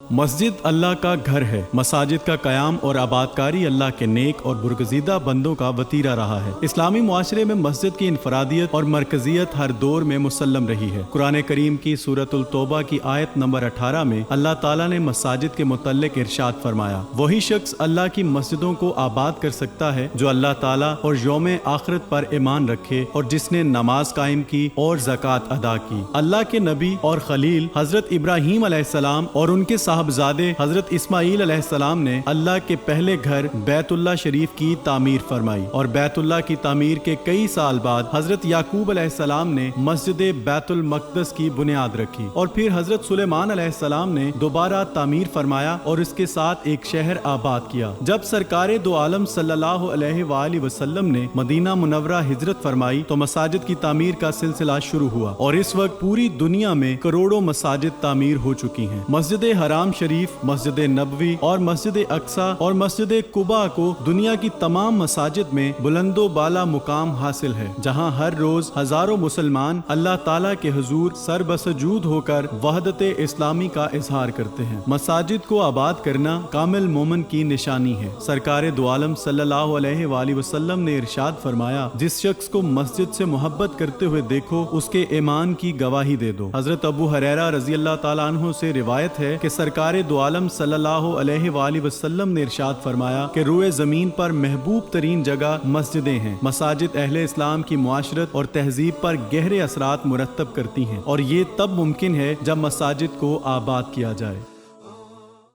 مسجد اللہ کا گھر ہے۔ مساجد کا قیام اور آبادکاری اللہ کے نیک اور برگزیدہ بندوں کا وتیرہ رہا ہے۔ اسلامی معاشرے میں مسجد کی انفرادیت اور مرکزیت ہر دور میں مسلم رہی ہے۔ قرآن کریم کی سورۃ التوبہ کی آیت نمبر 18 میں اللہ تعالیٰ نے مساجد کے متعلق ارشاد فرمایا، وہی شخص اللہ کی مسجدوں کو آباد کر سکتا ہے جو اللہ تعالیٰ اور یوم آخرت پر ایمان رکھے اور جس نے نماز قائم کی اور زکوٰۃ ادا کی۔ اللہ کے نبی اور خلیل حضرت ابراہیم علیہ السلام اور ان کے صاحبزادے حضرت اسماعیل علیہ السلام نے اللہ کے پہلے گھر بیت اللہ شریف کی تعمیر فرمائی، اور بیت اللہ کی تعمیر کے کئی سال بعد حضرت یعقوب علیہ السلام نے مسجد بیت المقدس کی بنیاد رکھی، اور پھر حضرت سلیمان علیہ السلام نے دوبارہ تعمیر فرمایا اور اس کے ساتھ ایک شہر آباد کیا۔ جب سرکار دو عالم صلی اللہ علیہ وآلہ وسلم نے مدینہ منورہ ہجرت فرمائی تو مساجد کی تعمیر کا سلسلہ شروع ہوا، اور اس وقت پوری دنیا میں کروڑوں مساجد تعمیر ہو چکی ہیں۔ مسجد حرام شریف، مسجد نبوی اور مسجد اقصی اور مسجد قباء کو دنیا کی تمام مساجد میں بلند و بالا مقام حاصل ہے، جہاں ہر روز ہزاروں مسلمان اللہ تعالیٰ کے حضور سر بسجود ہو کر وحدت اسلامی کا اظہار کرتے ہیں۔ مساجد کو آباد کرنا کامل مومن کی نشانی ہے۔ سرکار دو عالم صلی اللہ علیہ وآلہ وسلم نے ارشاد فرمایا، جس شخص کو مسجد سے محبت کرتے ہوئے دیکھو اس کے ایمان کی گواہی دے دو۔ حضرت ابو ہریرہ رضی اللہ تعالیٰ عنہ سے روایت ہے کہ سرکار دو عالم صلی اللہ علیہ وآلہ وسلم نے ارشاد فرمایا کہ روئے زمین پر محبوب ترین جگہ مسجدیں ہیں۔ مساجد اہل اسلام کی معاشرت اور تہذیب پر گہرے اثرات مرتب کرتی ہیں، اور یہ تب ممکن ہے جب مساجد کو آباد کیا جائے۔